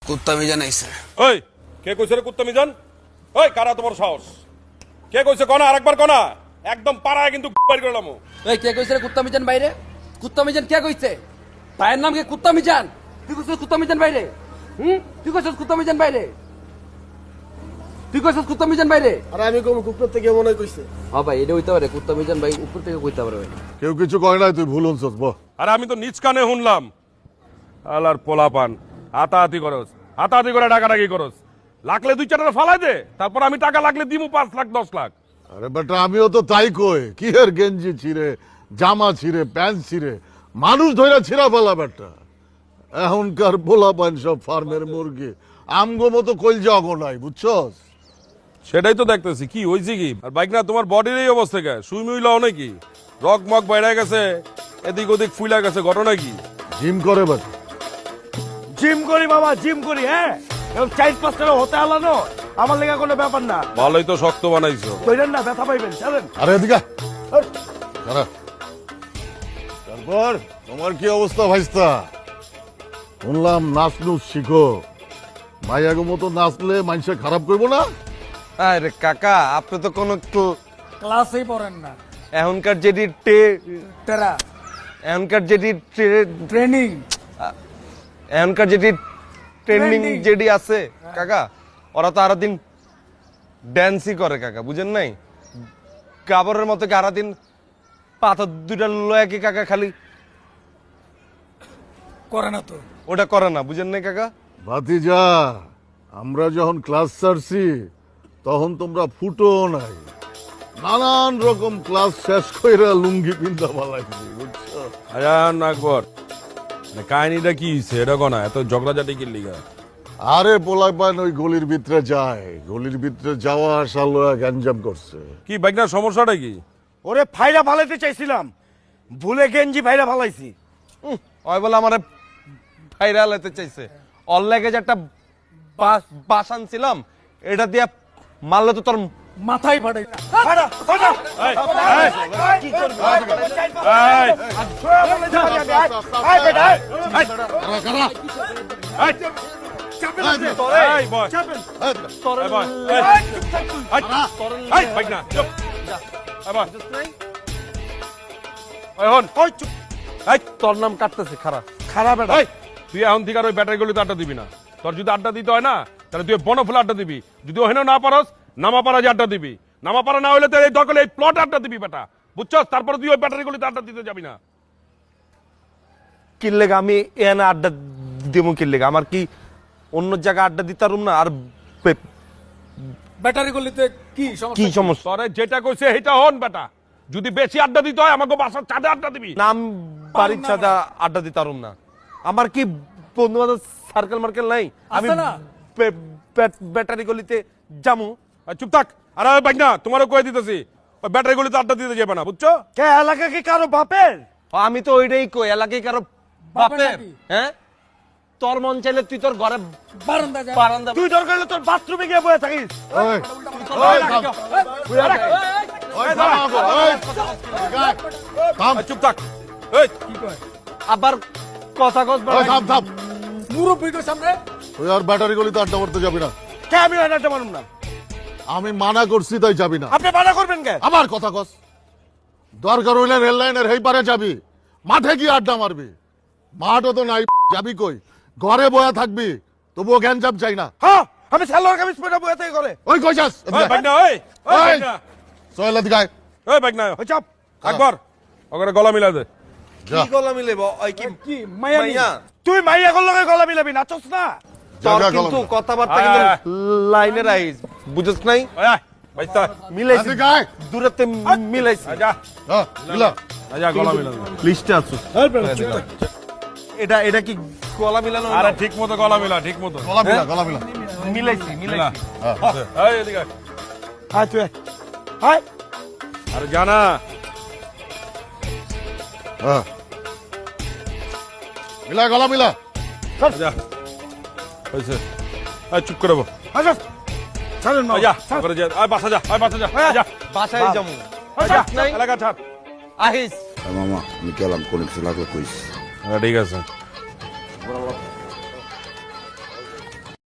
কুত্তা মিজান আইছে। ওই কে কইছে রে কুত্তা মিজান? ওই কারা তোমার সাহস? কে কইছে কোনা? আরেকবার কোনা, একদম পাড়ায় কিন্তু বাইর করলাম। এই কে কইছে রে কুত্তা মিজান বাইরে? কুত্তা মিজান কে কইছে? ভাইয়ের নাম কি কুত্তা মিজান? তুই কইছিস কুত্তা মিজান বাইরে? তুই কইছিস কুত্তা মিজান বাইরে? তুই কইছিস কুত্তা মিজান বাইরে? আরে আমি কোন কুকুর থেকে মনে কইছে। হ্যাঁ ভাই, এটা হইতে পারে, কুত্তা মিজান ভাই উপর থেকে কইতে পারে ভাই। কেউ কিছু কয় নাই, তুই ভুল হনছস বহ। আরে আমি তো নিজ কানে শুনলাম। আলার পোলাপান হাতাহাতি করস, হাতাহাতি করে ডাকাডাকি করস। লাগলে 2-4টা ফালাই দে, তারপর আমি টাকা লাগলে দিমু 5 লাখ 10 লাখ। আরে বেটা আমিও তো তাই কই, কি এর গেঞ্জি ছিঁড়ে, জামা ছিঁড়ে, প্যান্ট ছিঁড়ে, মানুষ ধইরা ছিঁড়া ফেলা বেটা। এখনকার পোলাপান সব ফার্মের মুরগি, আমগো মতো কইলজা অগো নাই, বুঝছস? সেটাই তো দেখতেছি, কি হইছে কি? আর বাইক না তোমার বডির এই অবস্থা কে? সুই মুইলাও নাকি? রক মক বাইরে গেছে, এদিক ওদিক ফুইলা গেছে, ঘটনা কি? জিম করে বেটা। জিম করি বাবা, জিম করি। হ্যাঁ, এরকম 4-5 টাকা হতে আলানো আমার লেগে কোনো ব্যাপার না। ভালোই তো শক্ত বানাইছো। কইরেন না, ব্যথা পাইবেন। চলেন। আরে এদিকে আয়। দাঁড়া। তারপর তোমার কি অবস্থা ভাইস্তা? শুনলাম নাচ নুচ শিখো, মাইয়াগো মতো নাচলে মানুষে খারাপ করবো না? আরে কাকা, আপনি তো কোনো ক্লাসেই পড়েন না। এখনকার টেরা এখনকার ট্রেনিং। এখনকার ট্রেন্ডিং যেটি আছে কাকা, ওরা তো আরো দিন ড্যান্সই করে কাকা, বুঝেন নাই? কাবরের মতো কি আরো দিন পাথর 2টা লয়া কি কাকা খালি করে না তো। ওটা করে না, বুঝেন নাই কাকা? ভাতিজা, আমরা যখন ক্লাস ছাড়ছি তখন তোমরা ফুটো নাই, নানান রকম ক্লাস শেষ কইরা লুঙ্গি পিন্ধা পালাইছি, বুঝছো? আয়ান আকবর, কাহিনীটা কি হইছে এটা কোনা? এত ঝগড়াঝাটি কি লিগা? আরে পোলাপান ওই গলির ভিতরে যায়, গলির ভিতরে যাওয়া আসা লয়া গ্যাঞ্জাম করছে। কি বাইক না, সমস্যাটা কি? ওরে ফাইরা ফালাইতে চাইছিলাম, ভুলে গেঞ্জি ফাইরা ফালাইছি। ওই বলে আমারে ভাইরাল হতে চাইছে। ওর লেগে যে একটা বাস আনছিলাম, এটা দিয়ে মারলে তো তোর মাথায় ফাটাই। কি করবি? তোর নাম কাটতেছে খারাপ। খারাপ এটা। তুই এখন থেকে আর ওই ব্যাটারি গুলিতে আড্ডা দিবি না। তোর যদি আড্ডা দিতে হয় না, তাহলে তুই বনফুলে আড্ডা দিবি। যদি ওখানে না পারস, নামাপাড়া যে আড্ডা দিবি। নামাপাড়া না হলে তো এই দরকার এই প্লট আড্ডা দিবি বেটা, বুঝছস? তারপরে তুই ওই ব্যাটারি গুলিতে আড্ডা দিতে যাবি না। কিনলে আমি এনে আড্ডা দেবো কিনলে? আমার কি অন্য জায়গায় আড্ডা দিতাম না? আর ব্যাটারি গলিতে কি সমস্যা? কি সমস্যা? তোরে যেটা কইছে সেটা হন বেটা। যদি বেশি আড্ডা দিতে হয় আমাকে বাসার ছাদে আড্ডা দিবি। নাম বাড়ির ছাদা আড্ডা দিতাম না। আমার কি বন্ধু বান্ধব সার্কেল মার্কেল নাই? আমি ব্যাটারি গলিতে যাবো? আর চুপ থাক। আরে বাইক না, তোমারও কয়ে দিতেছি, ওই ব্যাটারি গুলিতে আড্ডা দিতে যাবে না, বুঝছো? কে এলাকা কি কারো বাপের? আমি তো ওইটাই কই, এলাকায় কারো বাপের? নাকি? হ্যাঁ, তোর মন চাইলে তুই তোর ঘরে বারান্দা যা। বারান্দা তুই দরকার হলে তোর বাথরুমে গিয়ে বসে থাকিস। ওই, ওই, থাম। ওই, থাম আগো, ওই, থাম। আর চুপ থাক। এই আবার কথা কস ওই, থাম, থাম। মুরব্বীর সামনে তুই আর ব্যাটারি গলিতে আড্ডা করতে যাবি না। কে? আমি আড্ডা মারুম না। আমি মানা করছি তাই যাবি না। আপনি মানা করবেন কে? আমার কথা কস। দরকার হইলে রেল লাইনের হেই পারে যাবি, মাঠে গিয়ে আড্ডা মারবি। মাঠও তো নাই, যাবি কই? ঘরে বয়া থাকবি, তবুও গ্যাঞ্জাম চাই না। হ্যাঁ, আমি সালোয়ার কামিজ পরে বসে থেকে করে। ওই কই যাস? ওই বাইক না, ওই ওই বাইক না, সোহেল দিগায় ওই বাইক না, ওই চাপ। আকবর ওখানে গলা মিলা দে। যা। কি গলা মিলেব? ওই কি কি মাইয়া? মাইয়া? তুই মাইয়া গল লগে গলা মিলাবি, নাচছ না? তোর জায়গা কিন্তু গলা। কথাবার্তা আয়, কিন্তু আয়, লাইনে রাইস, বুঝছ নাই? ওই আয়, বাইস্তা, মিলাইছি, দিগায় দূরতে মিলাইছি। আয় যা, হ্যাঁ মিলা। আয় যা, গলা মিলা দে। লিস্টে আছো। এটা এটা কি গলা মিলানো? আরে ঠিক মতো গলা মিলা, ঠিক মতো গলা মিলা, গলা মিলা। মিলাইছি মিলা। মিলাইছি। হ্যাঁ, এই এদিকে আয়। হাই তুই হাই। আরে জানা হ্যাঁ মিলা, গলা মিলা। যা, হয়েছে। আয় চুপ করে বল। আচ্ছা চলেন আয় যা, করে যা, আয় বাসা যা, আয় বাসা যা, আয় যা, বাসায় যাবো। আয় যা, নাই? এলাকা ছাড়। আহিস। মামা আমি গেলাম, কোনো কিছু লাগলে কইস। ঠিক আছে।